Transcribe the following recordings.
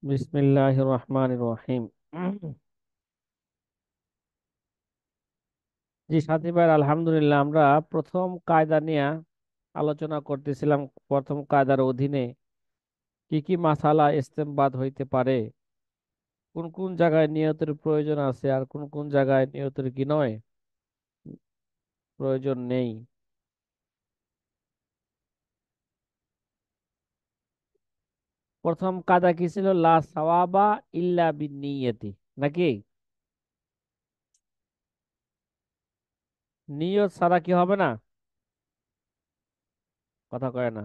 বিসমিল্লাহির রহমানির রহিম। জি সাথী ভাই, আলহামদুলিল্লাহ। আমরা প্রথম কায়দা নিয়ে আলোচনা করতেছিলাম। প্রথম কায়দার অধীনে কি কি মাসালা ইস্তেমবাদ হইতে পারে, কোন কোন জায়গায় নিয়তের প্রয়োজন আছে আর কোন কোন জায়গায় নিয়তের কি নয়, প্রয়োজন নেই। প্রথম কায়দা কি ছিল? লা সাওয়াবা ইল্লা বিন্নিয়তি, নাকি? নিয়ত ছাড়া কি হবে না? কথা কয় না।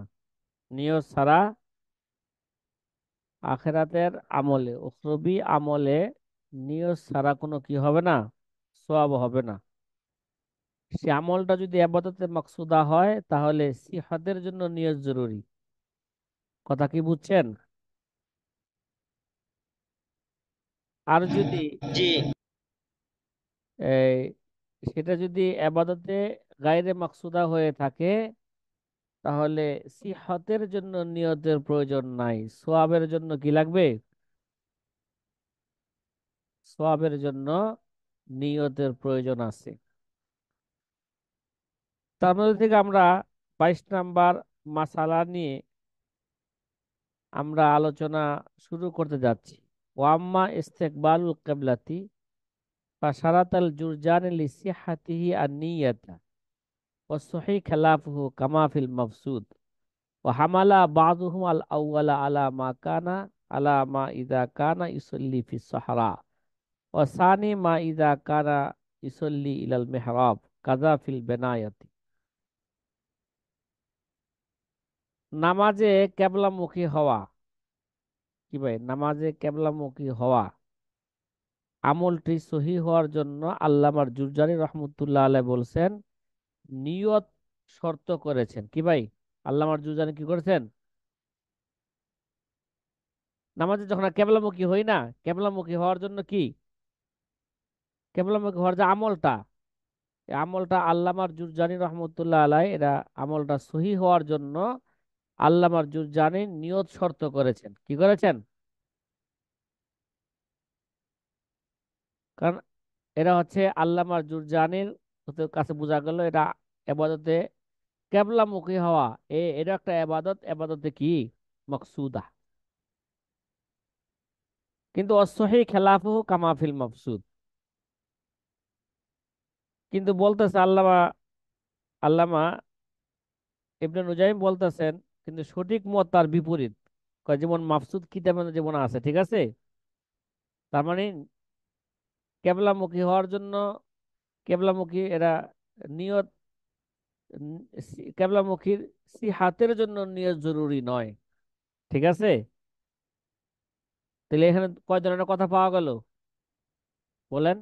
নিয়ত ছাড়া আখেরাতের আমলে, উখরবি আমলে নিয়ত ছাড়া কোনো কি হবে না? সওয়াব হবে না। সে আমলটা যদি আবাদতে মাকসুদা হয় তাহলে সিহাতের জন্য নিয়ত জরুরি। কথা কি বুঝছেন? আর যদি জি। এই সেটা যদি আবাদতে গায়রে মাকসুদা হয়ে থাকে তাহলে সিহাতের জন্য নিয়তের প্রয়োজন নাই। সওয়াবের জন্য কি লাগবে? সওয়াবের জন্য নিয়তের প্রয়োজন আছে। তার মধ্যে থেকে আমরা 22 নাম্বার মাসালা নিয়ে আমরা আলোচনা শুরু করতে যাচ্ছি। ওয়াম্মা ইস্তেকবালুল কিবলাতি ফাশারাতাল জুরজানি লিসিহাতিহি আন-নিয়াতা ওয়াসহিহ খিলাফুহু কামা ফিল মাবসুদ ওয়া হামালা বাযুহুম আল আউওয়ালা আলা মা কানা আলা মা ইযা কানা ইউসাল্লি ফিস সাহরা ওয়া সানি মা ইযা কানা ইউসাল্লি ইলাল মিহরাব কাযা ফিল বিনায়াতি। নামাজে কেবলামুখী হওয়া, কি ভাই, নামাজে কেবলামুখী হওয়া আমলটি সহি হওয়ার জন্য আল্লামার জুরজানি রহমতুল্লাহ আলাইহি বলছেন নিয়ত শর্ত করেছেন। কি ভাই, আল্লামার জুরজানি কি করেছেন? নামাজে যখন কেবলামুখী হই না, কেবলামুখী হওয়ার জন্য কি, কেবলামুখী হওয়ার যে আমলটা, এই আমলটা আল্লামার জুরজানি রহমতুল্লাহ আলাইহি এরা আমলটা সহি হওয়ার জন্য আল্লামার জুরজানি নিয়ত শর্ত করেছেন। কি করেছেন? কারণ এরা হচ্ছে আল্লামার জুরজানির কাছে বোঝা গেল এটা এবাদতে কেবলামুখী হওয়া, এটা একটা এবাদত, এবাদতে কি মকসুদা। কিন্তু অসহি খেলাফুহু কামাফিল মফসুদ, কিন্তু বলতেছে আল্লামা আল্লামা ইবনে নুজাইম বলতেছেন কিন্তু সঠিক মত তার বিপরীত। কয় যেমন মাফসুদ কিতাবে যেমন আছে, ঠিক আছে, তার মানে কেবলামুখী হওয়ার জন্য, কেবলামুখী এরা নিয়ত, কেবলামুখীর সিহাতের জন্য নিয়ত জরুরি নয়। ঠিক আছে, তাহলে এখানে কয় ধরনের কথা পাওয়া গেল বলেন?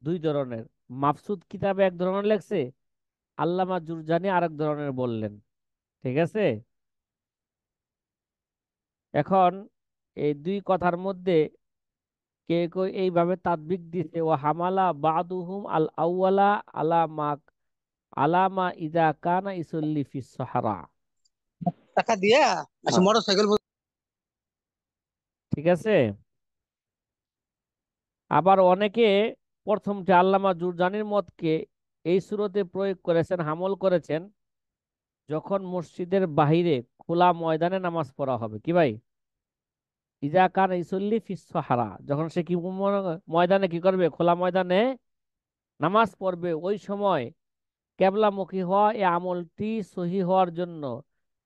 দুই ধরনের। মাফসুদ কিতাবে এক ধরনের লেখছে, আল্লামা জুরজানি আরেক ধরনের বললেন। ঠিক আছে, এখন এই দুই কথার মধ্যে কে কেউ এইভাবে তাদবিক দিছে, ও হামালা বাদুহুম আল আউয়ালা আলামা আলামা ইদা কানা ইসল্লি ফিস সাহরা। টাকা দিয়া আচ্ছা মোটর সাইকেল। ঠিক আছে, আবার অনেকে প্রথমটি আল্লামা জুরজানির মতকে এই সুরতে প্রয়োগ করেছেন, হামল করেছেন যখন মসজিদের বাহিরে খোলা ময়দানে নামাজ পড়া হবে। কি ভাই, ইজা কান ইসল্লি ফিস সাহরা, যখন সে কি ময়দানে কি করবে, খোলা ময়দানে নামাজ পড়বে, ওই সময় কেবলামুখী হওয়া এই আমলটি সহি হওয়ার জন্য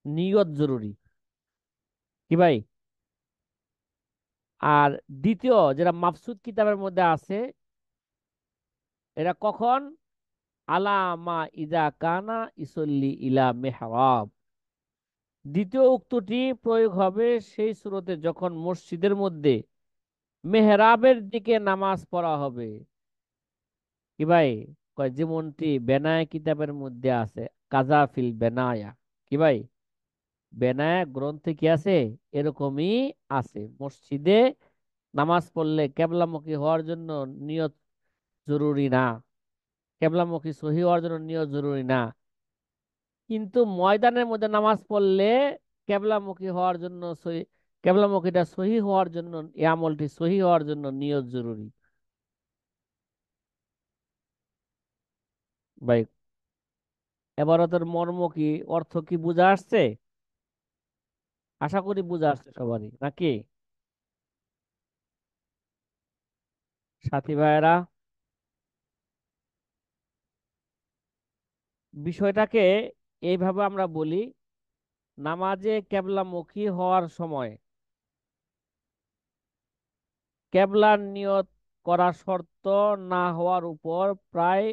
নিয়ত জরুরি। কি ভাই, আর দ্বিতীয় যেটা মাফসুদ কিতাবের মধ্যে আছে, এটা কখন? আলামা ইজা কানা ইসল্লি ইলা মেহরাব। দ্বিতীয় উক্তটি প্রয়োগ হবে সেই সুরতে যখন মসজিদের মধ্যে মেহরাবের দিকে নামাজ পড়া হবে। কি ভাই, কয় যেমনটি বেনায়া কিতাবের মধ্যে আছে, কাজা ফিল বেনায়া। কি ভাই, বেনায়া গ্রন্থে কি আছে, এরকমই আছে। মসজিদে নামাজ পড়লে কেবলামুখী হওয়ার জন্য নিয়ত জরুরি না, কেবলামুখী সহি হওয়ার জন্য নিয়ত জরুরি না, কিন্তু ময়দানের মধ্যে নামাজ পড়লে কেবলামুখী হওয়ার জন্য সহি, কেবলামুখীটা সহি হওয়ার জন্য, এই আমলটি সহি হওয়ার জন্য নিয়ত জরুরি। ভাই, এবারতের মর্ম কি, অর্থ কি বুঝা আসছে? আশা করি বুঝা আসছে সবারই, নাকি? সাথী ভাইয়েরা, বিষয়টাকে এইভাবে আমরা বলি, নামাজে কেবলামুখী হওয়ার সময় কেবলার নিয়ত করা শর্ত না হওয়ার উপর প্রায়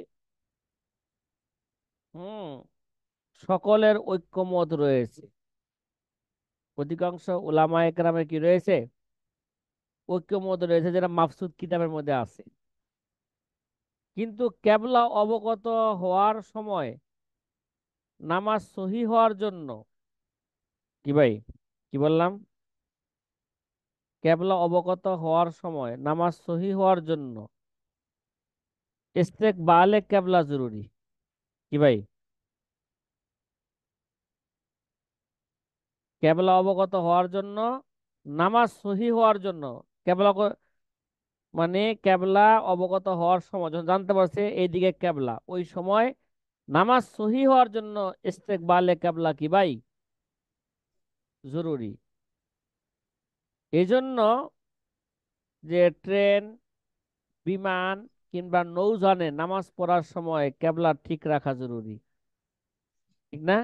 হুম সকলের ঐক্যমত রয়েছে। অধিকাংশ উলামায়ে কেরামের কি রয়েছে? ঐক্যমত রয়েছে, যেটা মাফসুদ কিতাবের মধ্যে আছে। কিন্তু কেবলা অবগত হওয়ার সময় নামাজ সহি হওয়ার জন্য, কি ভাই, কি বললাম? কেবলা অবগত হওয়ার সময় নামাজ সহি হওয়ার জন্য ইস্তেকবালে কেবলা জরুরি। কি ভাই? কেবলা অবগত হওয়ার জন্য, নামাজ সহি হওয়ার জন্য, কেবলা মানে কেবলা অবগত হওয়ার সময় যখন জানতে পারছে এইদিকে কেবলা, ওই সময় নামাজ সহি হওয়ার জন্য ইস্তেকবালে কেবলা কি ভাই জরুরি। এই জন্য যে ট্রেন, বিমান কিংবা নৌযানে নামাজ পড়ার সময় কেবলা ঠিক রাখা জরুরি, ঠিক না?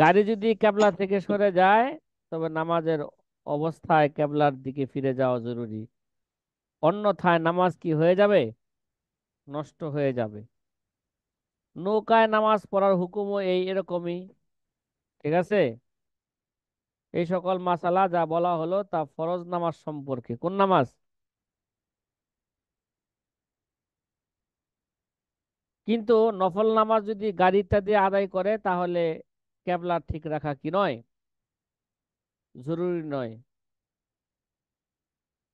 গাড়ি যদি কেবলা থেকে সরে যায়, তবে নামাজের অবস্থায় কেবলার দিকে ফিরে যাওয়া জরুরি, অন্যথায় নামাজ কি হয়ে যাবে? নষ্ট হয়ে যাবে। নৌকায় নামাজ পড়ার হুকুমও এই এরকমই, ঠিক আছে? এই সকল মাসালা যা বলা হলো তা ফরজ নামাজ সম্পর্কে। কোন নামাজ? কিন্তু নফল নামাজ যদি গাড়ি ইত্যাদি আদায় করে, তাহলে কেবলা ঠিক রাখা কি নয়, জরুরি নয়?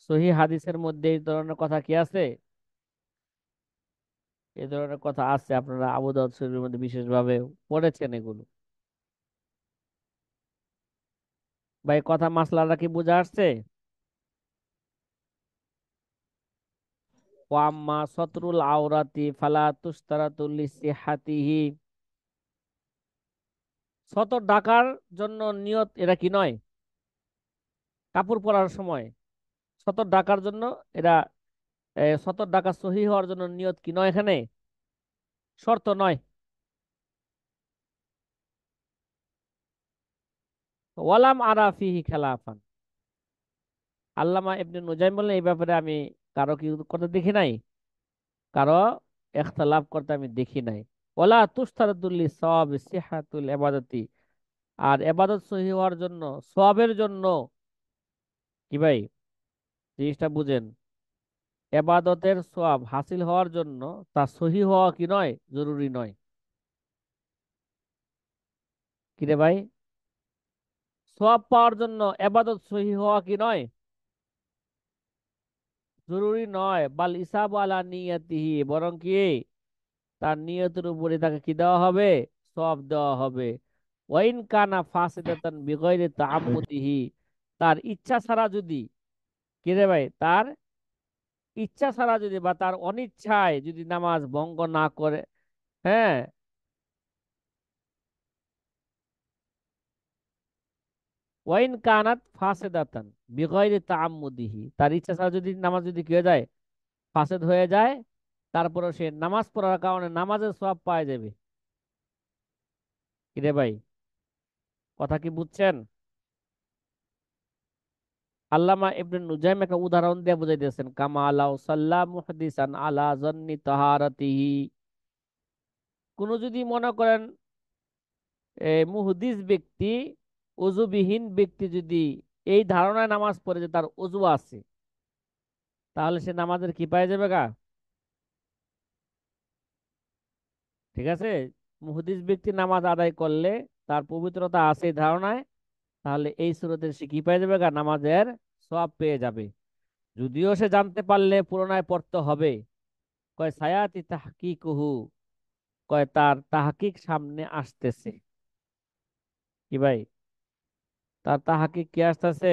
সহি হাদিসের মধ্যে এই ধরনের কথা কি আছে? এই ধরনের কথা আছে, আপনারা আবু দাউদ শরীফের মধ্যে বিশেষভাবে পড়েছেন এগুলো। ভাই, কথা মাসলাটা কি বোঝা আসছে? ওয়াম্মা সতরুল আওরাতি ফালা তুশতারাতু লিসিহাতিহি, সতর ঢাকার জন্য নিয়ত এটা কি নয়? কাপড় পরার সময় সতর ঢাকার জন্য এটা, সতর ঢাকা সহি হওয়ার জন্য নিয়ত কি নয় এখানে? শর্ত নয়। ওয়ালাম আরা ফিহি খেলাফান, আল্লামা ইবনে নুজাইম বললেন এই ব্যাপারে আমি কারো কি করতে দেখি নাই, কারো ইখতিলাফ করতে আমি দেখি নাই। ওয়ালা তুশতারাতুল সওয়াব সিহাতুল ইবাদতি, আর ইবাদত সহি হওয়ার জন্য, সওয়াবের জন্য, কি ভাই, জিনিসটা বুঝেন, এবাদতের সওয়াব হাসিল হওয়ার জন্য তা সহি হওয়া কি নয়, জরুরি নয়। কিরে ভাই, সওয়াব পাওয়ার জন্য এবাদত সহি হওয়া কি নয়, জরুরি নয়। বাল ইসাব আলা নিয়াতিহি, বরং কি তার নিয়তের উপরে তাকে কি দেওয়া হবে? সওয়াব দেওয়া হবে। ওয়াইন কানা ফাসিদাতান বিগয়রি তাআম্মুদিহি, তার ইচ্ছা ছাড়া যদি, কিরে ভাই, তার ইচ্ছা ছাড়া যদি বা তার অনিচ্ছায় যদি নামাজ ভঙ্গ না করে, হ্যাঁ, ওয়াইন কানাত ফাসেদাতান বিগয়রি তাআম্মুদিহি, তার ইচ্ছা ছাড়া যদি নামাজ যদি কি হয়ে যায়, ফাসেদ হয়ে যায়, তারপরে সে নামাজ পড়ার কারণে নামাজের সওয়াব পাওয়া যাবে। কিরে ভাই, কথা কি বুঝছেন? আল্লামা ইবনে নুজাইম একটা উদাহরণ দিয়ে বুঝাইতেছেন, কামা লাউ সাল্লা মুহদিসান আলা জন্নি তাহারাতিহি, কোন যদি মনে করেন মুহদিস ব্যক্তি, ওযুবিহীন ব্যক্তি যদি এই ধারণায় নামাজ পড়ে যে তার ওযু আছে, তাহলে সে নামাজের কি পাওয়া যাবে গা? ঠিক আছে? মুহদিস ব্যক্তি নামাজ আদায় করলে তার পবিত্রতা আছে এই ধারণায়, তাহলে এই সুরতে সে কি পেয়ে যাবে গা? নামাজের সওয়াব পেয়ে যাবে। যদিও সে জানতে পারলে পুনরায় পড়তে হবে। কয় সায়াতি তাহকিকুহু, কয় তার তাহকিক সামনে আসতেছে। কি ভাই? তার তাহাকে কি আসতেছে,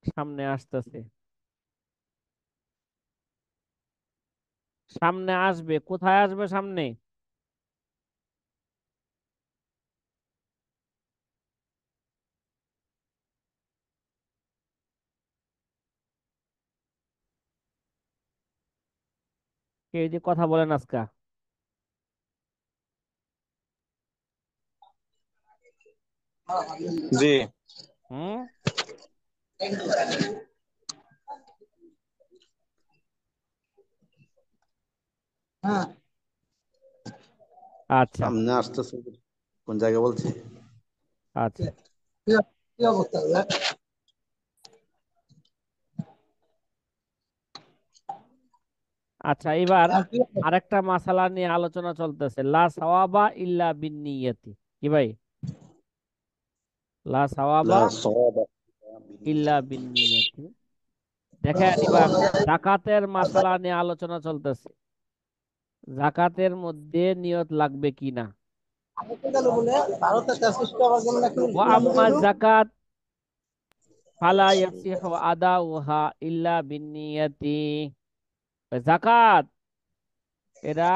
সামনে আসতেছে, সামনে আসবে, কোথায় আসবে সামনে? কেউ যদি কথা বলেন আজকা। জি। হুম। হ্যাঁ। আচ্ছা। সামনে আসতেছে, কোন জায়গা বলছে? আচ্ছা। কি কি অবস্থা ভাইয়া? আচ্ছা, এবার আর কি অবস্থা? আরেকটা মাসালা নিয়ে আলোচনা চলতেছে, লা সাওয়াবা ইল্লা বিন্নিয়াতি। কি ভাই? লা লা সাওয়াবা সাওয়াবা ইল্লা বিন্নিয়াত। বিন্নিয়াতি। দেখেন এবার জাকাতের মাসালা নিয়ে আলোচনা চলতেছে, জাকাতের মধ্যে নিয়ত লাগবে কি না। ভারতে গেল বলে ভারতে সুস্থ হওয়ার জন্য নাকি ওয়া আম্মা জাকাত ফালা ইয়াসিহু আদাউহা ইল্লা বিন্নিয়াতি। জাকাত এরা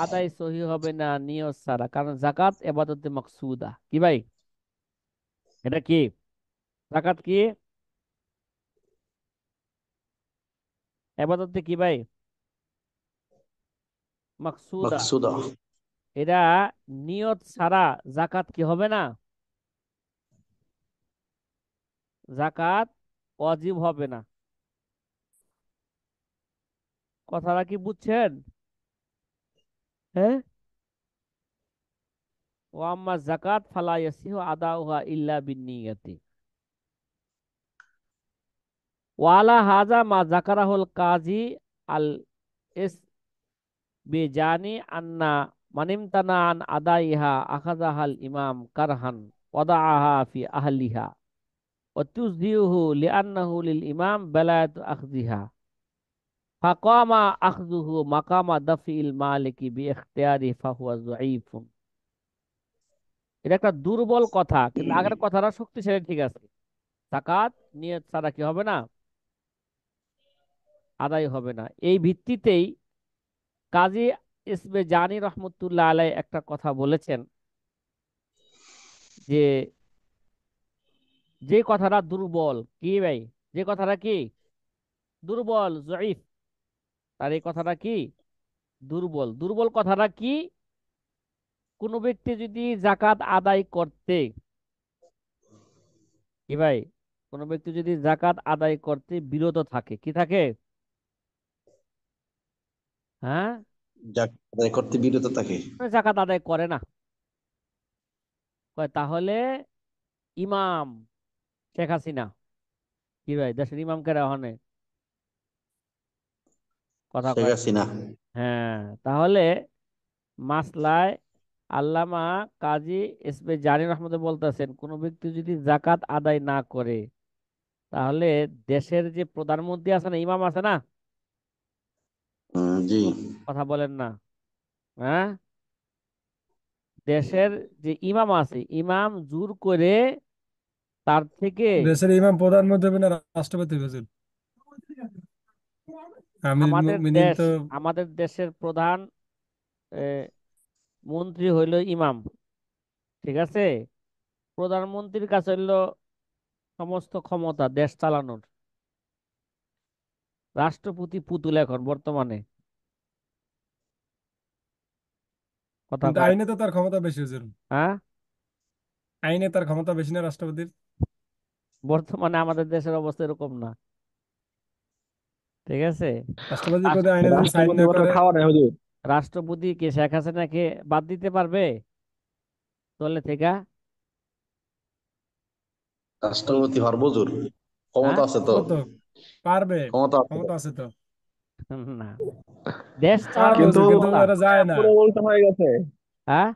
আদায় সহি হবে না নিয়ত ছাড়া, কারণ জাকাত ইবাদতে মাকসুদা। কি ভাই? এটা কি? জাকাত কি ইবাদতে কি ভাই? মাকসুদা। মাকসুদা। এরা নিয়ত ছাড়া জাকাত কি হবে না, জাকাত ওয়াজিব হবে না। কথাটা কি বুঝছেন? হ্যাঁ। ওয়া আম্মা জাকাত ফালা ইয়াসিহু আদাউহা ইল্লা বিন্নিয়াতি। ওয়ালা হাজা মা জাকারাহুল কাজী আল ইস বেজানি আন্না মানিমতানা আন আদাইহা আখাযাহাল ইমাম কারহান ওয়াদাআহা ফি আহলিহা ওয়া তুযহিহু লিআন্নাহু লিল ইমাম বালায়াতু আখযিহা ফাকামা আখযুহু মাকামা দাফিল মালিকি বিইখতিয়ারি ফাহুয়া যায়ীফুন। এটা একটা দুর্বল কথা, কিন্তু আগের কথাটা শক্তিশালী। ঠিক আছে, যাকাত নিয়ত ছাড়া কি হবে না, আদায় হবে না। এই ভিত্তিতেই কাজী ইসবে জানি রহমতুল্লাহ আলাই একটা কথা বলেছেন, যে যে কথাটা দুর্বল, কি ভাই, যে কথাটা কি দুর্বল জয়ীফ, তার এই কথাটা কি দুর্বল। দুর্বল কথাটা কি? কোনো ব্যক্তি যদি জাকাত আদায় করতে, কি ভাই, কোনো ব্যক্তি যদি জাকাত আদায় করতে বিরত থাকে, কি থাকে, হ্যাঁ, যাক আদায় করতে বিরত থাকে। মানে জাকাত আদায় করে না, কয় তাহলে ইমাম শেখ হাসিনা, কি ভাই, দেশের ইমাম কেরা হনে, কথা শেখ কয় না। হাসিনা। হ্যাঁ, তাহলে মাসলায় আল্লামা কাজী এসবে জানি রহমতে বলতেছেন, কোন ব্যক্তি যদি জাকাত আদায় না করে, তাহলে দেশের যে প্রধানমন্ত্রী আছে না, ইমাম আছে না, জি। কথা বলেন না, হ্যাঁ, দেশের যে ইমাম আছে, ইমাম জোর করে তার থেকে দেশের ইমাম প্রধানমন্ত্রী হবে না রাষ্ট্রপতি হুজুর? আমির আমাদের মুমিনিন দেশ, তো। আমাদের দেশের প্রধান মন্ত্রী হইল ইমাম, ঠিক আছে, প্রধানমন্ত্রীর কাছে হইল সমস্ত ক্ষমতা দেশ চালানোর, রাষ্ট্রপতি পুতুল এখন বর্তমানে, কথা কিন্তু কয়। আইনে তো তার ক্ষমতা বেশি হুজুর। হ্যাঁ, আইনে তার ক্ষমতা বেশি না রাষ্ট্রপতির? বর্তমানে আমাদের দেশের অবস্থা এরকম না, ঠিক আছে। রাষ্ট্রপতি রাস- যদি আইনে যদি সাইন রাষ্ট্রপতি না ভোটার করে। খাওয়া নাই হুজুর। রাষ্ট্রপতি কে শেখ হাসিনাকে বাদ দিতে পারবে দলে থেকে? রাষ্ট্রপতি হরব হুজুর, হ্যাঁ। ক্ষমতা আছে তো। ও তো পারবে। ক্ষমতা আছে। ক্ষমতা আছে তো। না, দেশ পারবে চালানোর কিন্তু হুজুর, কিন্তু ক্ষমতা। এরা যায় না। পুরো উল্টা হয়ে গেছে, হ্যাঁ।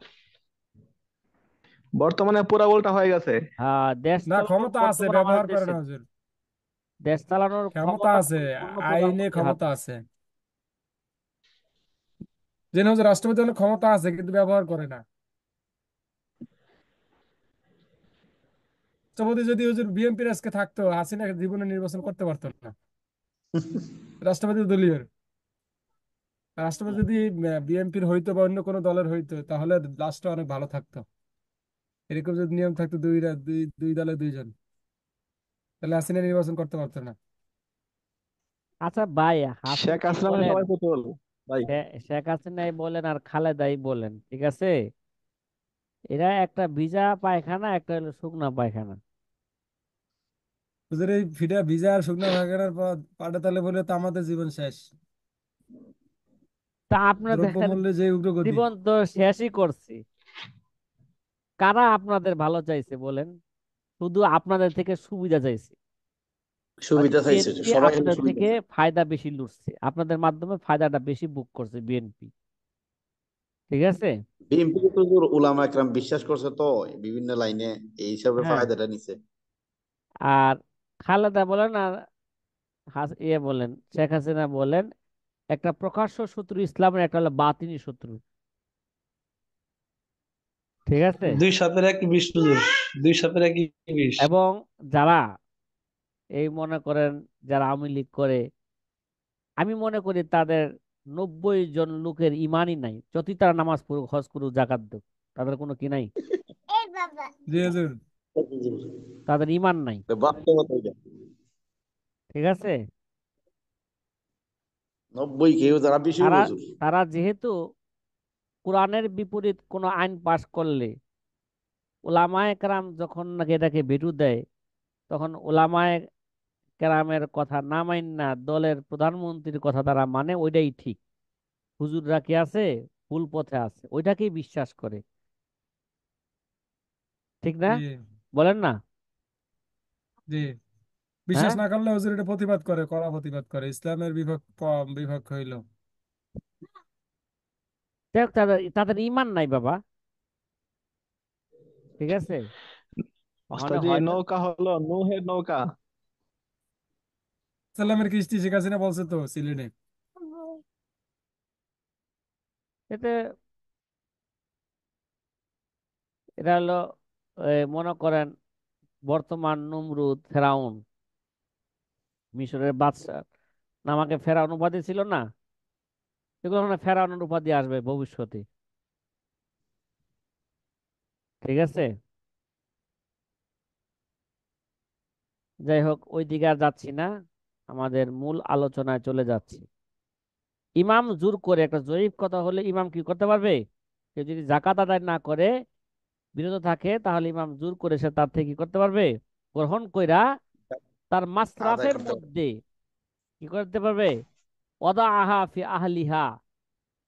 বর্তমানে পুরো উল্টা হয়ে গেছে। হ্যাঁ, দেশ না, চালানোর ক্ষমতা আছে, বর্তমান আমাদের ব্যবহার করে না দেশের, হুজুর। দেশ চালানোর ক্ষমতা ক্ষমতা আছে, পরিপূর্ণ আইনে প্রধানমন্ত্রীর ক্ষমতা হাতে। আছে। যে হুজুর রাষ্ট্রপতি অনেক ক্ষমতা আছে কিন্তু ব্যবহার করে না। রাষ্ট্রপতি যদি হুজুর বিএনপির আজকে থাকতো, হাসিনা জীবনে নির্বাচন করতে পারতো না। রাষ্ট্রপতি দলীয়, রাষ্ট্রপতি যদি বিএনপির হইতো বা অন্য কোনো দলের হইতো, তাহলে রাষ্ট্র অনেক ভালো থাকতো। এরকম যদি নিয়ম থাকতো, দুই দুই দলে দুইজন, তাহলে হাসিনা নির্বাচন করতে পারতো না। আচ্ছা ভাই, শেখ হাসিনাই হাসিনা বলেন, সবাই পুতুল ভাই। শেখ হাসিনাই বলেন আর খালেদাই বলেন, ঠিক আছে, এরা একটা ভিজা পায়খানা, একটা হলো শুকনা পায়খানা। হুজুর এই ফিডা ভিজা আর শুকনো ভাগানোর পর পাটা তালে বলে তো আমাদের জীবন শেষ। তা আপনাদের দ্রব্যমূল্যে যে উগ্রগতি। জীবন তো শেষই করছি। কারা আপনাদের ভালো চাইছে বলেন? শুধু আপনাদের থেকে সুবিধা চাইছে। মানে সুবিধা চাইছে, বিএনপি সবাই খালি আপনাদের সুবিধা থেকে চায়। ফায়দা বেশি লুটছে, আপনাদের মাধ্যমে ফায়দাটা বেশি বুক করছে বিএনপি, ঠিক আছে। বিএনপি তো উলামা একরাম বিশ্বাস করছে তো বিভিন্ন লাইনে, এই হিসাবে হ্যাঁ, ফায়দাটা নিছে। আর খালেদা বলেন আর ইয়ে বলেন, শেখ হাসিনা বলেন, একটা প্রকাশ্য শত্রু ইসলামের, একটা হলো বাতিনি শত্রু, ঠিক আছে। দুই সাপের এক বিষ হুজুর, দুই সাপের একই বিষ। এবং যারা এই মনে করেন, যারা আওয়ামী লীগ করে, আমি মনে করি তাদের 90 জন লোকের ইমানই নাই, যতই তারা নামাজ পড়ুক, হজ করুক, জাকাত দেখ, তাদের কোনো কি নাই, জি হুজুর। তাদের ইমান নাই, বাস্তবতা এটা। ঠিক আছে। 90 কেউ যারা বেশি তারা হুজুর। তারা যেহেতু কোরআনের বিপরীত কোনো আইন পাশ করলে, ওলামায়ে কেরাম যখন নাকি এটাকে ভেটু দেয়, তখন ওলামায়ে কেরামের কথা না মাইন না দলের প্রধানমন্ত্রীর কথা তারা মানে, ওইটাই ঠিক। হুজুররা কি আছে, ভুল পথে আছে, ওইটাকেই বিশ্বাস করে, ঠিক না? জি বলেন না? জি। বিশ্বাস হ্যাঁ, না করলে হুজুর এটা প্রতিবাদ করে, কড়া প্রতিবাদ করে, ইসলামের বিপক্ষ হইল। দেখ, তাদের তাদের ইমান নাই বাবা, ঠিক আছে। ওখানে ওস্তাদ, এই হয়তো নৌকা হলো নূহের নৌকা। ইসলামের কৃষ্টি শেখ হাসিনা বলছে তো সিলেটে। এতে এটা হলো, মনে করেন, বর্তমান নমরুদ, ফেরাউন, মিশরের বাদশাহ, নামাকে ফেরাউন উপাধি ছিল না, এগুলো মানে ফেরাউনের উপাধি আসবে ভবিষ্যতে, ঠিক আছে। যাই হোক, ওই দিকে আর যাচ্ছি না, আমাদের মূল আলোচনায় চলে যাচ্ছি। ইমাম জোর করে, একটা জয়ীফ কথা হলে ইমাম কি করতে পারবে? কেউ যদি জাকাত আদায় না করে, বিরত থাকে, তাহলে ইমাম জোর করে সে তার থেকে কি করতে পারবে? গ্রহণ কইরা তার আদায় মাসরাফের করতে পারে। মধ্যে কি করতে পারবে? ওদা আহা ফি আহলিহা,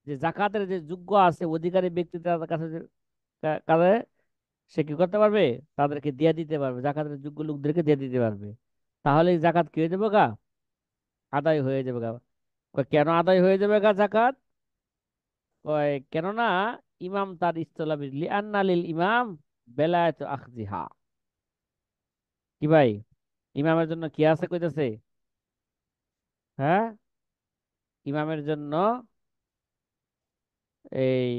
যে জাকাতের যে যোগ্য আছে অধিকারী ব্যক্তি, তাদের কাছে কাছে সে কি করতে পারবে? তাদেরকে দিয়ে দিতে পারবে, জাকাতের যোগ্য লোকদেরকে দিয়ে দিতে পারবে। তাহলে এই জাকাত কি হয়ে যাবে গা? আদায় হয়ে যাবে গা। কয় কেন আদায় হয়ে যাবে গা জাকাত? কয় কেননা ইমাম তার ইস্তলাবির লিআন্না লিল ইমাম বেলায়েত আখজিহা। কি ভাই, ইমামের জন্য কি আছে কইতেছে? হ্যাঁ, ইমামের জন্য এই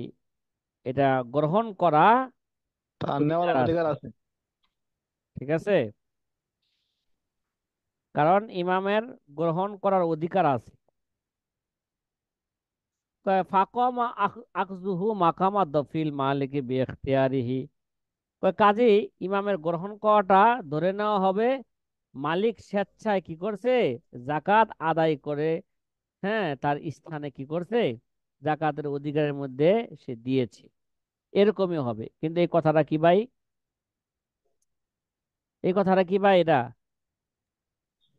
এটা গ্রহণ করা তার নেওয়ার অধিকার আছে, অধিকার আছে। ঠিক আছে। কারণ ইমামের গ্রহণ করার অধিকার আছে। কয় ফাকামা আখজুহু মাকামা দফিল মালিকি বিইখতিয়ারিহি। কয় কাজেই ইমামের গ্রহণ করাটা ধরে নেওয়া হবে, মালিক স্বেচ্ছায় কি করছে? জাকাত আদায় করে, হ্যাঁ, তার স্থানে কি করছে? জাকাতের অধিকারের মধ্যে সে দিয়েছে, এরকমই হবে। কিন্তু এই কথাটা কি ভাই, এই কথাটা কি ভাই, এটা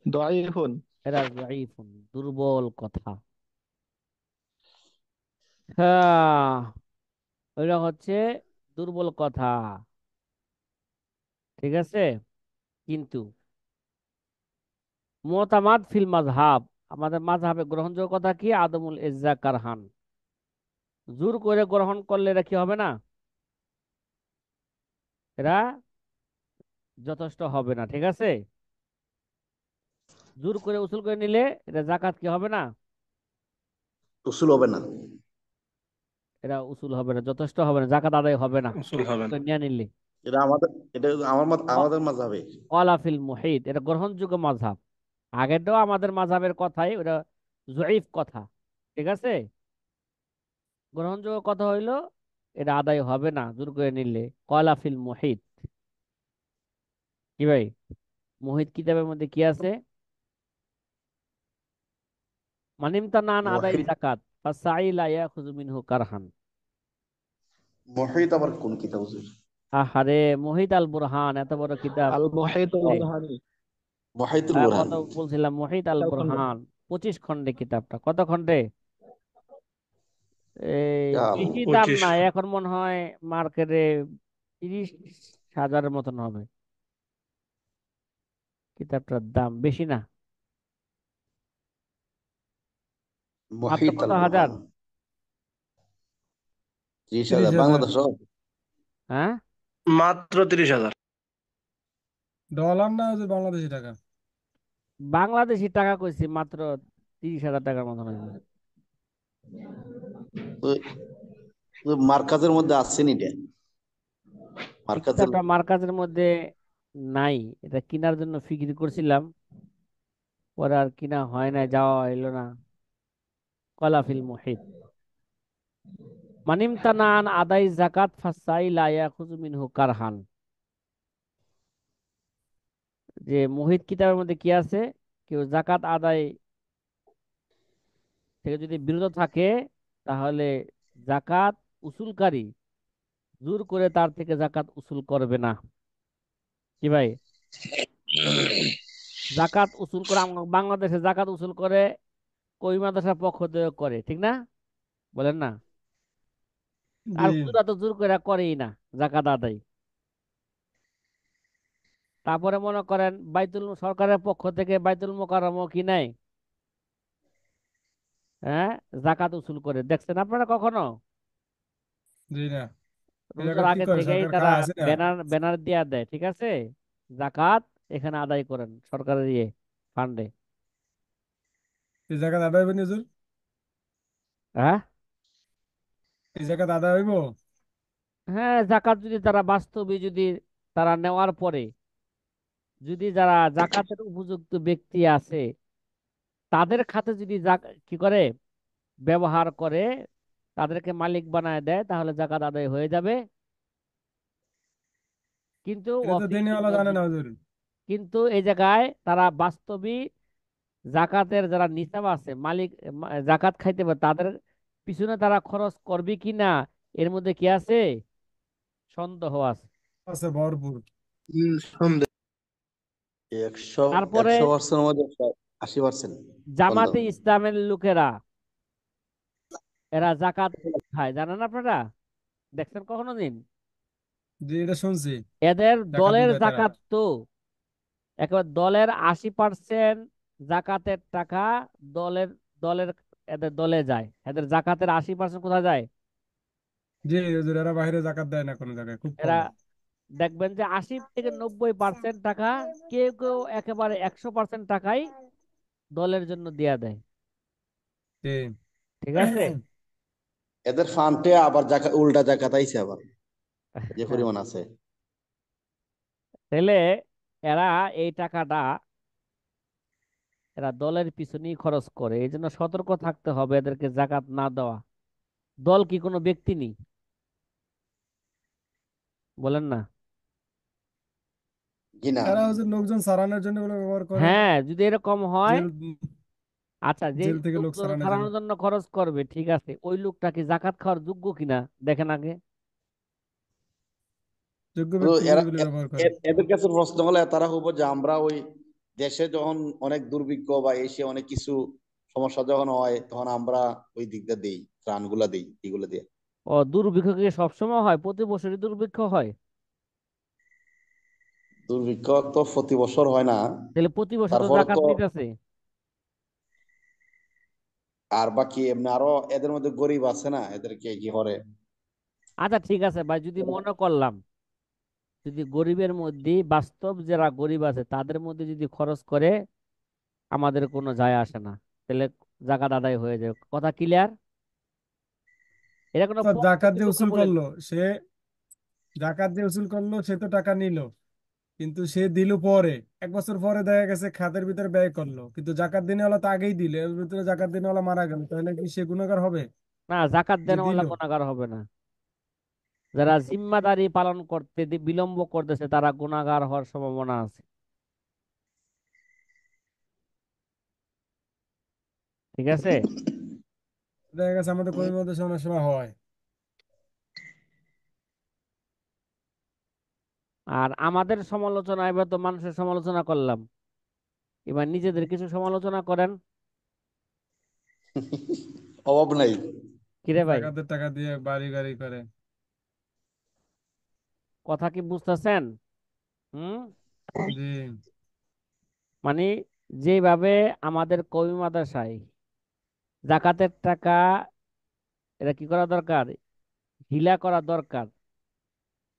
দাইফুন। এটা যাইফুন, দুর্বল কথা। হ্যাঁ, ওইটা হচ্ছে দুর্বল কথা, ঠিক আছে। কিন্তু মুতামাদ ফিল মাযহাব, আমাদের মাযহাবে গ্রহণযোগ্য কথা কি? আদমুল ইজ্জা কারহান, জোর করে গ্রহণ করলে এটা কি হবে না? এরা যথেষ্ট হবে না, ঠিক আছে। জোর করে উসুল করে নিলে এটা জাকাত কি হবে না? উসুল হবে না। এটা উসুল হবে না, যথেষ্ট হবে না, জাকাত আদায় হবে না উসুল হবে না। নিয়ে নিলে। এটা আমাদের, এটা আমাদের মাঝাবে। কলাফিল মুহিত, এটা গ্রহণযোগ্য মাযহাব। আগেরটাও আমাদের মাযহাবের কথাই, ওটা জয়ীফ কথা। ঠিক আছে, গ্রহণযোগ্য কথা হইলো এটা আদায় হবে না জোর করে নিলে। কলাফিল মুহিত, কি ভাই? মুহিত কিতাবের মধ্যে কি আছে? মানিমতানান আদাই মুহিত, যাকাত ফাসাইলা ইয়াখুযু মিনহু কারহান। মুহিত আবার কোন কিতাব হুজুর? আহারে, মুহিত আল বুরহান, এত বড় কিতাব। আল মুহিতুল রে, বুরহানি। মুহিতুল বুরহান। কত বলছিলাম, মুহিত আল বিশাল খন্ড। বুরহান। 25 খণ্ডে কিতাবটা। কত খণ্ডে? এই কাল। বেশি দাম 25। না, এখন মনে হয় মার্কেটে 30,000-এর মতন হবে। কিতাবটার দাম বেশি না, মাত্র মুহিত কত আল হাজার। বুরহান, 30,000 30,000 বাংলাদেশ। হ্যাঁ, মাত্র 30,000। ডলার না, যে বাংলাদেশি টাকা। বাংলাদেশি টাকা কইছি, মাত্র 30,000 টাকার মতন হইবে। তো তো মার্কাজের মধ্যে আছে নি এটা? এই মার্কাজের। কিতাবটা মার্কাজের মধ্যে নাই, এটা কেনার জন্য ফিকির করছিলাম, পরে আর কিনা হয় না, যাওয়া হইলো না। কলাফিল মুহিত। মানিমতানান আদাই যাকাত ফাসাইলা ইয়াখুযু মিনহু কারহান। যে মুহিত কিতাবের মধ্যে কি আছে? কেউ জাকাত আদায় থেকে যদি বিরত থাকে, তাহলে জাকাত উসুলকারী জোর করে তার থেকে জাকাত উসুল করবে না। কি ভাই? জাকাত উসুল করে বাংলাদেশে জাকাত উসুল করে কই মাদ্রাসার পক্ষ থেকে করে, ঠিক না? বলেন না? জি। আর হুজুরা তো জোর করে করেই না জাকাত আদায়। তারপরে মনে করেন বাইতুল সরকারের পক্ষ থেকে বাইতুল মোকাররম কি নাই, হ্যাঁ, জাকাত উসুল করে, দেখছেন আপনারা কখনো? জি না, এই রোজার জায়গায় কি আগে করে থেকেই সরকার তারা খায় আছে না? ব্যানার ব্যানার দিয়া দেয়, ঠিক আছে, জাকাত এখানে আদায় করেন সরকারের ফান্ডে। এই জায়গা আদায় হইব নিজের, হ্যাঁ, এই জায়গা আদায় হইব। হ্যাঁ, জাকাত যদি তারা বাস্তবে যদি তারা নেওয়ার পরে যদি যারা জাকাতের উপযুক্ত ব্যক্তি আছে তাদের খাতে যদি কি করে ব্যবহার করে, তাদেরকে মালিক বানায় দেয়, তাহলে জাকাত আদায় হয়ে যাবে। কিন্তু এটা তো দিনওয়ালা জানে না হুজুর। কিন্তু এই জায়গায় তারা বাস্তবিক জাকাতের যারা নিসাব আছে মালিক, জাকাত খাইতে পারে, তাদের পিছনে তারা খরচ করবে কিনা, এর মধ্যে কি আছে? সন্দেহ আছে। আছে ভরপুর। সন্দেহ। 100, তারপরে 100% মধ্যে 80% সন্দেহ। জামাতে ইসলামের লোকেরা, এরা জাকাত খায়, জানেন আপনারা? দেখছেন কখনো দিন? জি, এটা শুনছি। এদের টাকা দলের ঢুকায় তারা। জাকাত তো একেবারে দলের 80% জাকাতের টাকা দলের দলের এদের দলে যায়। এদের জাকাতের 80% কোথায় যায়? জি হুজুর, এরা বাইরে জাকাত দেয় না কোনো জায়গায়, খুব এরা কম। দেখবেন যে 80 থেকে 90% টাকা, কেউ কেউ একেবারে 100% টাকাই দলের জন্য দিয়া দেয়। জি। ঠিক আছে। এদের ফান্ডে আবার উল্টা জাকাত আইছে আবার, যে হ্যাঁ, পরিমাণ আছে। তাহলে এরা এই টাকাটা এরা দলের পিছনেই খরচ করে, এই জন্য সতর্ক থাকতে হবে এদেরকে জাকাত না দেওয়া। দল কি কোনো ব্যক্তি নেই? বলেন না? জি না। এরা হুজুর লোকজন সারানোর জন্য বলে ব্যবহার করে। হ্যাঁ, যদি এরকম হয়, জেল, আচ্ছা, যে জেল থেকে লোক লোকজন সারানোর জন্য। সারানোর জন্য খরচ করবে, ঠিক আছে, ওই লোকটা কি জাকাত খাওয়ার যোগ্য কিনা দেখেন আগে। যোগ্য তো ব্যক্তি এরা বলে বলে ব্যবহার করে। এদের কাছে প্রশ্ন হলে তারা হবো যে আমরা ওই দেশে যখন অনেক দুর্ভিক্ষ বা এসে অনেক কিছু সমস্যা যখন হয়, তখন আমরা ওই দিকটা দেই, ত্রাণগুলা দেই, এগুলো দিয়ে। ও, দুর্ভিক্ষ কি সবসময় হয়? প্রতি বছরই দুর্ভিক্ষ হয়? দুর্ভিক্ষ তো প্রতি বছর হয় না। তাহলে প্রতি বছর তো তারপরে জাকাত তো নিতেছে। আর বাকি এমনি আরো এদের মধ্যে গরিব আছে না, এদেরকে কি করে। আচ্ছা, ঠিক আছে ভাই, যদি মনে করলাম যদি গরিবের মধ্যে বাস্তব যারা গরিব আছে তাদের মধ্যে যদি খরচ করে, আমাদের কোনো যায় আসে না, তাহলে জাকাত আদায় হয়ে যায়। কথা ক্লিয়ার? এটা কোনো অর্থাৎ জাকাত পদ্ধতি যে লোককে উসুল বলে করলো সে, জাকাত যে উসুল করলো সে তো টাকা নিল, কিন্তু সে দিল পরে, 1 বছর পরে দেখা গেছে খাতের ভিতরে ব্যয় করলো, কিন্তু জাকাত দিনেওয়ালা তো আগেই দিলে, এর ভিতরে জাকাত দিনেওয়ালা মারা গেল, তাহলে কি সে গুনাহগার হবে না, জাকাত যে দেনওয়ালা দিল? গুনাহগার হবে না। যারা জিম্মাদারি পালন করতে বিলম্ব করতেছে তারা গুনাহগার হওয়ার সম্ভাবনা আছে। ঠিক আছে। দেখা গেছে আমাদের কর্মীর মধ্যে অনেক সময় হয়। আর আমাদের সমালোচনা, এবার তো মানুষের সমালোচনা করলাম, এবার নিজেদের কিছু সমালোচনা করেন। অভাব নাই। কিরে ভাই, জাকাতের টাকা দিয়ে বাড়ি গাড়ি করে। কথা কি বুঝতেছেন? হুম। জি। মানে যেভাবে আমাদের কওমি মাদ্রাসায় জাকাতের টাকা, এটা কি করা দরকার, হিলা করা দরকার।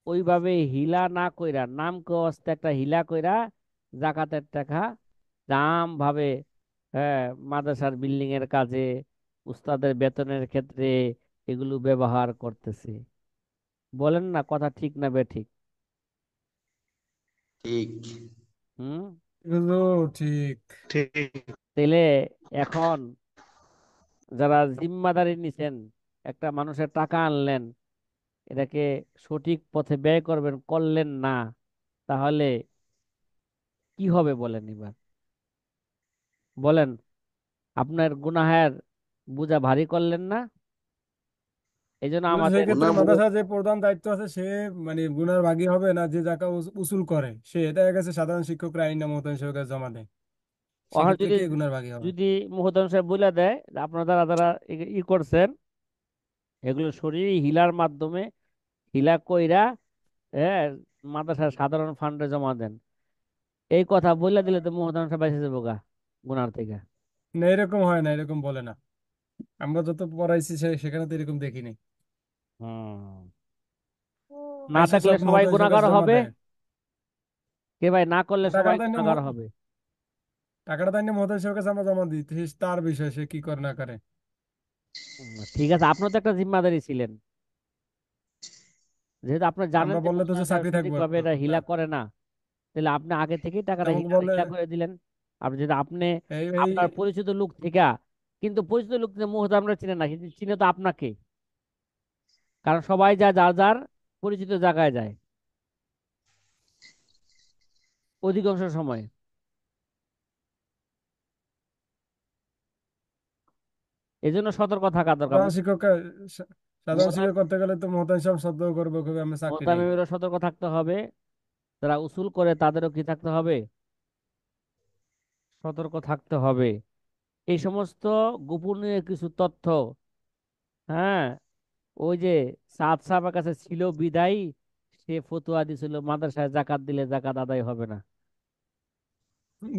ওইভাবে হিলা না কইরা, নাম কস্তে একটা হিলা কইরা জাকাতের টাকা দাম ভাবে, হ্যাঁ, মাদ্রাসার বিল্ডিং এর কাজে, উস্তাদের বেতনের ক্ষেত্রে এগুলো ব্যবহার করতেছে। বলেন না, কথা ঠিক না বেঠিক? ঠিক। হুম। এগুলো ঠিক। ঠিক। তাহলে এখন যারা জিম্মাদারি নিছেন, একটা মানুষের টাকা আনলেন, এটাকে সঠিক পথে ব্যয় করবেন, করলেন না, তাহলে কি হবে বলেন এবার? বলেন, আপনার গুনাহের বোঝা ভারী করলেন না? এই জন্য কিন্তু আমাদের, সেক্ষেত্রে মাদ্রাসার যে প্রধান দায়িত্ব আছে সে মানে গুনার ভাগী হবে না, যে জাকা উসুল করে সে, এটা গেছে সাধারণ শিক্ষকরা আইন না মোতায়েন সহকারে জমা দেয়, ওখানে সেক্ষেত্রে যদি কে গুনার ভাগী হবে? যদি মুহতামিম সাহেব বলে দেয় যে আপনারা যারা যারা করছেন, এগুলো শরীর হিলার মাধ্যমে, হিলা কইরা, হ্যাঁ, মাদ্রাসার সাধারণ ফান্ডে জমা দেন, এই কথা বলে দিলে তো মুহতামিম সাহেব বেঁচে যাবো গা গুনার থেকে। না, এরকম হয় না, এরকম বলে না। আমরা যত পড়াইছি সেখানে তো এরকম দেখিনি। হুম। না আইসা থাকলে সব সবাই মোতায়েন সহকারে গুনাহগার জমা হবে। দেয়। কে ভাই, না করলে সবাই টাকাটা তাই না গুনাহগার হবে। টাকাটা তাই না মোতায়েন সহকারে আমরা জমা দিই, তো তার বিষয় সে কি করে না করে। ঠিক আছে, আপনার তো একটা জিম্মাদারি ছিলেন, যেহেতু আপনি জানেন আমরা যে বললে তো মুসলিম সে চাকরি থাকবো সঠিকভাবে এটা না। হিলা করে না, তাহলে আপনি আগে থেকেই টাকাটা আমাকে হিলা বললে হিলা করে দিলেন। আপনি যেটা আপনি এই এই আপনার পরিচিত লোক থেকে, কিন্তু পরিচিত লোক মুহূর্তে আমরা চিনে না, কিন্তু চিনে তো আপনাকে, কারণ সবাই যা যার যার পরিচিত জায়গায় যায় অধিকাংশ সময়। এই জন্য সতর্ক থাকা দরকার। সাধারণ শিক্ষক, সাধারণ শিক্ষক করতে গেলে তো মোতায়েন সাহেব সন্দেহ করবে, কবে আমি চাকরি নেই। মোহতামিমেরও সতর্ক থাকতে হবে, যারা উসুল করে তাদেরও কি থাকতে হবে, সতর্ক থাকতে হবে। এই সমস্ত গোপনীয় কিছু তথ্য, হ্যাঁ, ওই যে সাদ সাহেবের কাছে ছিল বিদায়ী, সে ফতুয়া দিছিল মাদ্রাসায় জাকাত দিলে জাকাত আদায় হবে না।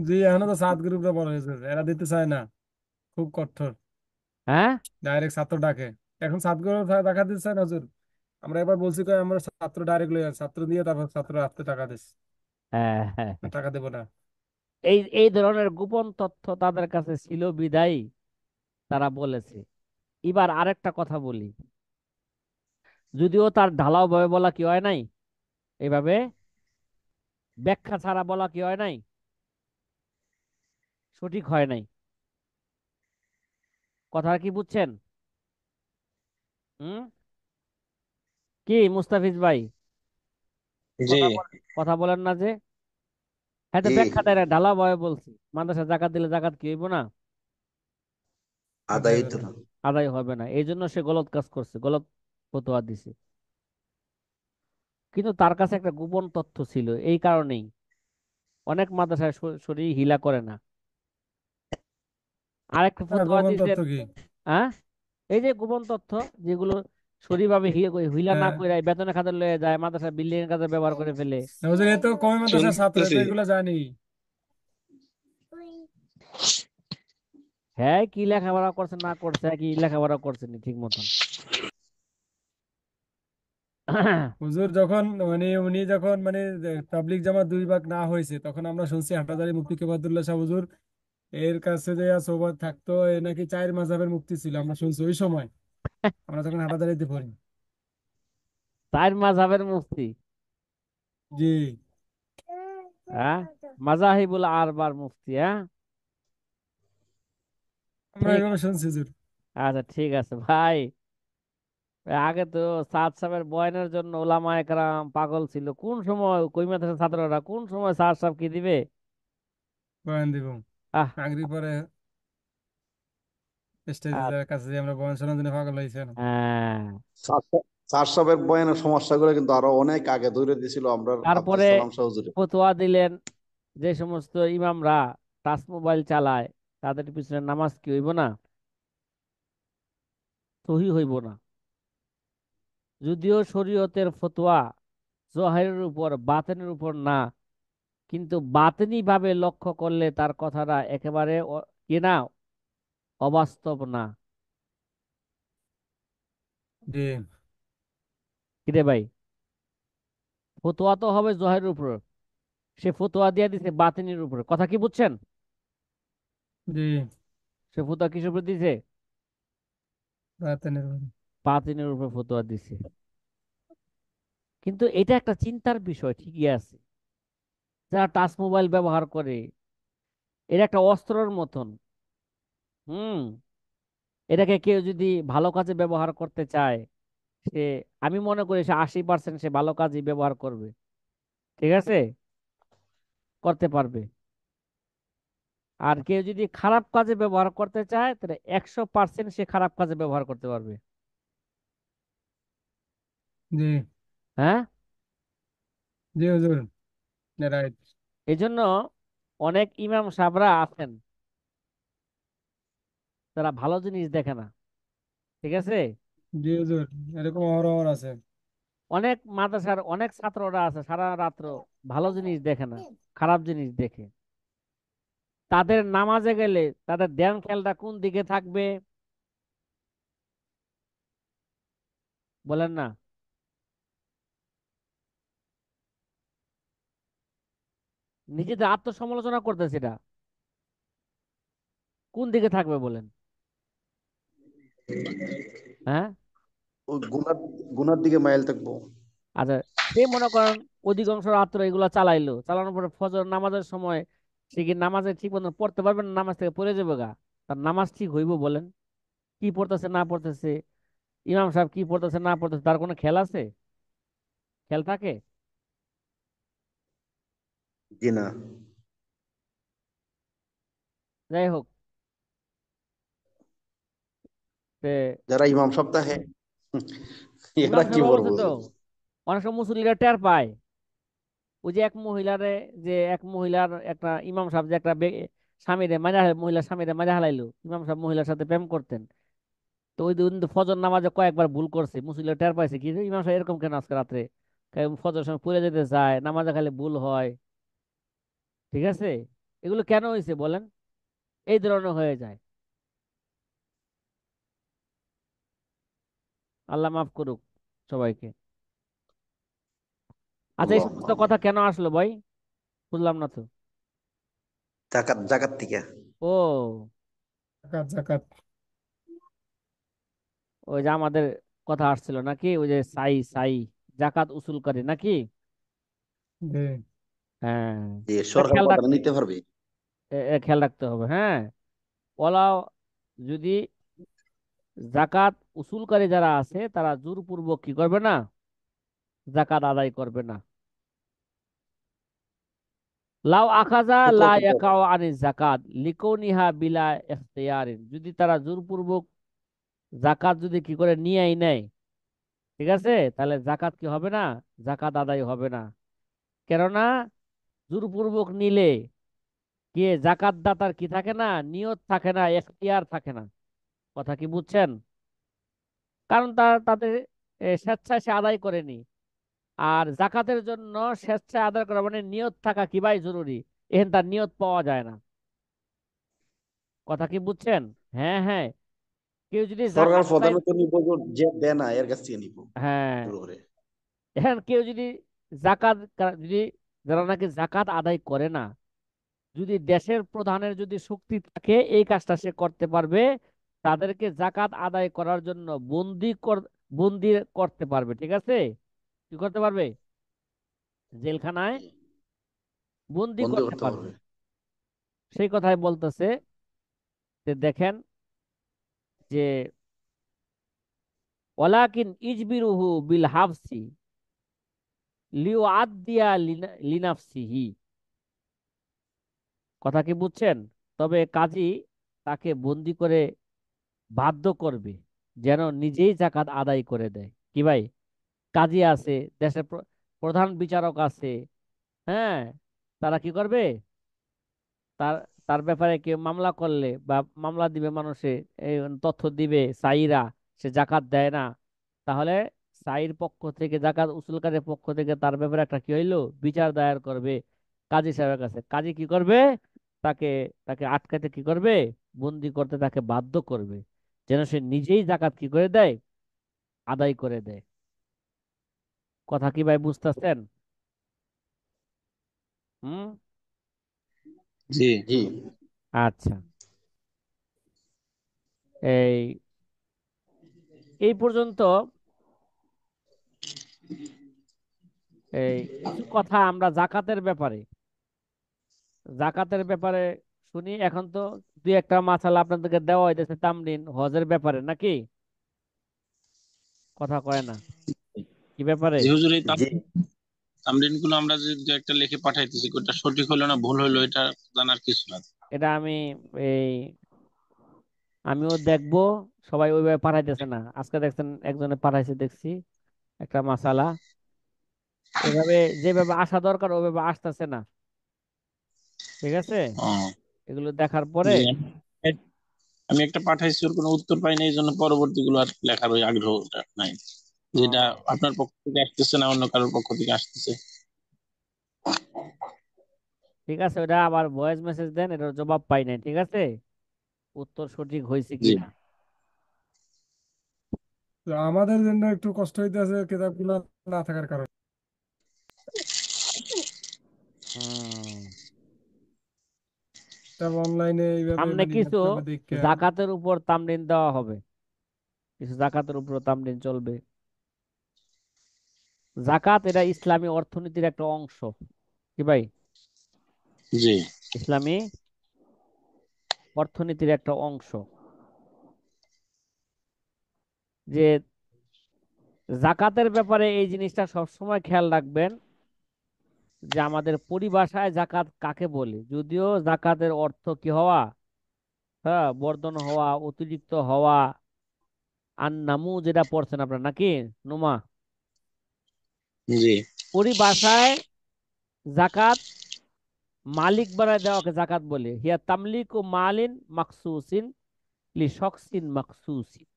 জি, এখনো তো সাত গ্রুপে বড় হয়েছে, এরা দিতে চায় না, খুব কঠোর, হ্যাঁ। ডাইরেক্ট ছাত্র ডাকে। এখন সাত গ্রুপ টাকা দিতে চায় না হুজুর। আমরা এবার বলছি কই আমরা ছাত্র ডাইরেক্ট লই ছাত্র দিয়ে তারপর ছাত্র হাতে টাকা দিস, হ্যাঁ, হ্যাঁ, হ্যাঁ। টাকা দেবো না। এই এই ধরনের গোপন তথ্য তাদের কাছে ছিল বিদায়ী তারা বলেছে। এবার আরেকটা কথা বলি, যদিও তার ঢালাও ভাবে বলা কি হয় নাই, এইভাবে ব্যাখ্যা ছাড়া বলা কি হয় নাই, সঠিক হয় নাই। কথা কি বুঝছেন? হুম। কি মুস্তাফিজ ভাই, জি। কথা বলেন না যে? হ্যাঁ, তো জি। ব্যাখ্যা দেয় না, ঢালাও ভাবে বলছি মাদ্রাসা জাকাত দিলে জাকাত কি হইব না, আদায় আদায় হবে তো না। না। আদায় হবে না, এই জন্য সে গলত কাজ করছে, গলত ফতোয়া দিছে। কিন্তু তার কাছে একটা গোপন তথ্য ছিল, এই কারণেই অনেক মাদ্রাসায় শরীর হিলা করে না। আর একটা হ্যাঁ, ফতোয়া গোপন তথ্য দিয়েছেন। কি? হ্যাঁ, এই যে গোপন তথ্য যেগুলো সরিভাবে হিলা না হ্যাঁ, করে বেতনের খাতে লয়ে যায়, মাদ্রাসা বিল্ডিং এর কাজে ব্যবহার করে ফেলে। না হুজুর, এ তো কমই মাদ্রাসার ছাত্র, এ তো শুনতেছি। এগুলো জানি। হ্যাঁ, কি লেখাপড়া করছে না করছে, কি লেখাপড়া করছে নি ঠিক মতন। হুজুর যখন মানে উনি যখন মানে তাবলিগ জামাত 2 ভাগ না হয়েছে, তখন আমরা শুনছি হাটহাজারী মুফতি কেবাদুল্লাহ শাহ হুজুর এর কাছে যে সোহবত থাকতো, এ নাকি 4 মাযহাবের মুফতি ছিল, আমরা শুনছি ওই সময়, আমরা তখন হাটহাজারীতে পড়ি। চার মাযহাবের মুফতি। জি, হ্যাঁ, মাযাহিবুল আরবার মুফতি। হ্যাঁ, আমরা ঠিক এভাবে আছে। শুনছি হুজুর। আচ্ছা, ঠিক আছে ভাই। আগে তো সাদ সাহেবের বয়ানের জন্য ওলামায়ে কেরাম পাগল ছিল। কোন সময় কই মাদ্রাসার ছাত্ররা কোন সময় সাদ সাহেব কি দিবে? বয়ান দিব আহ চাকরি পরে আহ, স্টেজের কাছে যে আমরা বয়ান শোনার জন্য পাগল হয়েছে না। হ্যাঁ। চার সাহেবের বয়ানের সমস্যাগুলো কিন্তু আরো অনেক আগে ধরে দিয়েছিল আমরা আব্দুল তারপরে সালাম শাহ হুজুরে। ফতোয়া দিলেন, যে সমস্ত ইমামরা টাচ মোবাইল চালায় তাদের পিছনে নামাজ কি হইব না? সহি হইব না। যদিও শরীয়তের ফতোয়া জোহারের উপর বাতেনের উপর না, কিন্তু বাতেনি ভাবে লক্ষ্য করলে তার কথাটা একেবারে কি না, অবাস্তব না। জি, কিরে ভাই, ফতোয়া তো হবে জোহারের উপর, সে ফতোয়া দিয়ে দিছে বাতিনির উপর। কথা কি বুঝছেন? জি, সে ফতোয়া কিসের উপর দিছে? রাতে নির্বাচন। বাতিনের উপর ফতোয়া দিছে। কিন্তু এটা একটা চিন্তার বিষয়, ঠিকই আছে। যারা টাচ মোবাইল ব্যবহার করে, এটা একটা অস্ত্রের মতন। হুম। এটাকে কেউ যদি ভালো কাজে ব্যবহার করতে চায়, সে, আমি মনে করি সে 80% সে ভালো কাজই ব্যবহার করবে। ঠিক আছে, করতে পারবে। আর কেউ যদি খারাপ কাজে ব্যবহার করতে চায়, তাহলে 100% সে খারাপ কাজে ব্যবহার করতে পারবে। জি, হ্যাঁ। জি হুজুর, রাইট। এই জন্য অনেক ইমাম সাহেবরা আছেন, তারা ভালো জিনিস দেখে না। ঠিক আছে। জি হুজুর, এরকম অহরহ আছে। অনেক মাদ্রাসার অনেক ছাত্ররা আছে সারা রাত্র ভালো জিনিস দেখে না, খারাপ জিনিস দেখে। তাদের নামাজে গেলে তাদের ধ্যান খেয়ালটা কোন দিকে থাকবে? বলেন না। নিজেদের আত্মসমালোচনা করতেছে, এটা কোন দিকে থাকবে বলেন? হ্যাঁ। ওই গুনার দিকে মাইল থাকবো। আচ্ছা, সে মনে করেন অধিকাংশ রাত্র এগুলা চালাইলো, চালানোর পরে ফজর নামাজের সময় সে কি নামাজে ঠিক মতো পড়তে পারবে না? নামাজ থেকে পড়ে যাবে গা। তার নামাজ ঠিক হইব বলেন? কি পড়তেছে না পড়তেছে, ইমাম সাহেব কি পড়তেছে না পড়তেছে, তার কোনো খেয়াল আছে? খেয়াল থাকে? জি না। যাই হোক, তে যারা ইমাম সপ্তাহে এরা ইমাম কি সাহেব বলবো অবস্থা তো, হুজুর? অনেক সময় মুসল্লিরা টের পায়। ওই যে এক মহিলারে, যে এক মহিলার একটা ইমাম সাহেব যে একটা স্বামীরে মারা, মহিলা স্বামীরে মারা হালাইলো, ইমাম সাহেব মহিলার সাথে প্রেম করতেন। তো ওই দিন তো ফজর নামাজে কয়েকবার ভুল করছে, মুসল্লিরা টের পাইছে, কি রে, ইমাম সাহেব এরকম কেন আজকে রাত্রে? ফজর সময় পড়ে যেতে চায়, নামাজে খালি ভুল হয়। ঠিক আছে। এগুলো কেন হয়েছে বলেন? এই ধরনের হয়ে যায়। আল্লাহ মাফ করুক সবাইকে। আচ্ছা, এই আল্লাহ সমস্ত কথা কেন আসলো ভাই? বুঝলাম না তো। জাকাত জাকাত থেকে। ও, জাকাত, জাকাত। ওই যে আমাদের কথা আসছিল নাকি, ওই যে সাই সাই জাকাত উসুলকারী নাকি? জি, হ্যাঁ। যে এটা সরকার খেয়াল প্রধান রাখতে, নিতে পারবে। খেয়াল রাখতে হবে। হ্যাঁ। ওলা, যদি জাকাত উসুলকারী যারা আছে তারা জোরপূর্বক কি করবে না, জাকাত আদায় করবে না। লাউ আখাজা লা সতর্ক করবে। ইয়াকাউ আনিজ জাকাত লিকাউনিহা বিলা ইখতিয়ারিন, যদি তারা জোরপূর্বক জাকাত যদি কি করে নিয়েই নেয়, ঠিক আছে, তাহলে জাকাত কি হবে না, জাকাত আদায় হবে না। কেননা জোরপূর্বক নিলে কি, জাকাত দাতার কি থাকে না, নিয়ত থাকে না, এখতিয়ার থাকে না। কথা কি বুঝছেন? কারণ তাদের স্বেচ্ছায় সে আদায় করেনি। আর জাকাতের জন্য স্বেচ্ছায় আদায় করা মানে নিয়ত থাকা কি ভাই জরুরি। এখানে তার নিয়ত পাওয়া যায় না। কথা কি বুঝছেন? হ্যাঁ, হ্যাঁ। কেউ যদি সরকার জাকাত আদায়, প্রধানত নিব, যে দেয় না এর কাছ থেকে নিব হ্যাঁ, জোর করে। এখন কেউ যদি জাকাত যদি, যারা নাকি জাকাত আদায় করে না, যদি দেশের প্রধানের যদি শক্তি থাকে এই কাজটা সে করতে পারবে, তাদেরকে জাকাত আদায় করার জন্য বন্দি করতে পারবে। ঠিক আছে। কি করতে পারবে? জেলখানায় বন্দি বন্দি করতে করতে পারবে। পারবে। সেই কথাই বলতেছে যে দেখেন যে ওয়ালাকিন ইজবিরুহু বিল হাফসি লিউআদ্দিয়া লিনাফসিহি। কথা কি বুঝছেন? তবে কাজী তাকে বন্দি করে বাধ্য করবে যেন নিজেই জাকাত আদায় করে দেয়। কি ভাই? কাজী আছে, দেশের প্রধান বিচারক আছে, হ্যাঁ, তারা কি করবে? তার তার ব্যাপারে কেউ মামলা করলে বা মামলা দিবে মানুষে, এই তথ্য দিবে সাইরা, সে জাকাত দেয় না, তাহলে সাইর পক্ষ থেকে, জাকাত উসুলকারীর পক্ষ থেকে তার ব্যাপারে একটা কি হইলো, বিচার দায়ের করবে কাজী সাহেবের কাছে। কাজী কি করবে? তাকে তাকে আটকাতে কি করবে? বন্দি করতে তাকে বাধ্য করবে যেন সে নিজেই জাকাত কি করে দেয়, আদায় করে দেয়। কথা কি ভাই বুঝতেছেন? হুম। জি। জি। আচ্ছা, এই এই পর্যন্ত এই কিছু কথা আমরা জাকাতের ব্যাপারে শুনি। এখন তো দুই একটা মাসালা আপনাদেরকে দেওয়া হইতেছে তামরিন হজের ব্যাপারে, নাকি? কথা কয় না কি ব্যাপারে? জি হুজুর, এই জি। তামরিন গুলো আমরা যে দু একটা লিখে পাঠাইতেছি, কোনটা সঠিক হলো না ভুল হলো এটা জানার কিছু না। এটা এই আমিও দেখবো। সবাই ওইভাবে পাঠাইতেছে না। আজকে দেখছেন একজনে পাঠাইছে, দেখছি একটা মাসালা এভাবে যেভাবে আসা দরকার ওইভাবে আসতেছে না। ঠিক আছে, ও, এগুলো দেখার পরে জি। আমি একটা পাঠাইছি, ওর কোনো উত্তর পাইনি, এই জন্য পরবর্তী গুলো আর লেখার ওই আগ্রহটা নাই। যেটা ও, আপনার পক্ষ থেকে আসতেছে না অন্য কারোর পক্ষ থেকে আসতেছে। ঠিক আছে, ওটা আবার ভয়েস মেসেজ দেন, এটার জবাব পাই নাই। ঠিক আছে, উত্তর সঠিক হয়েছে জি। কিনা। তো আমাদের জন্য একটু কষ্ট হইতেছে কিতাবগুলো না থাকার কারণে। হুম। কিতাব অনলাইনে এইভাবে সামনে মানে কিছু নেটে দেখে। জাকাতের উপর তামরিন দেওয়া হবে, কিছু জাকাতের উপর তামরিন চলবে। জাকাত এটা ইসলামী অর্থনীতির একটা অংশ। কি ভাই? জি। ইসলামী অর্থনীতির একটা অংশ। যে জাকাতের ব্যাপারে এই জিনিসটা সবসময় খেয়াল রাখবেন যে আমাদের পরিভাষায় জাকাত কাকে বলে। যদিও জাকাতের অর্থ কি হওয়া, হ্যাঁ, বর্ধন হওয়া, অতিরিক্ত হওয়া। আর নামু যেটা পড়ছেন আপনার, নাকি নুমা? জি। পরিভাষায় জাকাত মালিক বানায় দেওয়াকে জাকাত বলে। হিয়া তামলিকু মালিন মাকসুসিন লি শখসিন মাকসুসিন।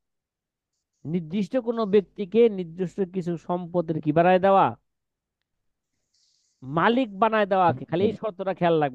নির্দিষ্ট কোনো ব্যক্তিকে নির্দিষ্ট কিছু সম্পদের কি বানায় দেওয়া, মালিক বানায় দেওয়াকে। খালি এই শর্তটা খেয়াল রাখবেন।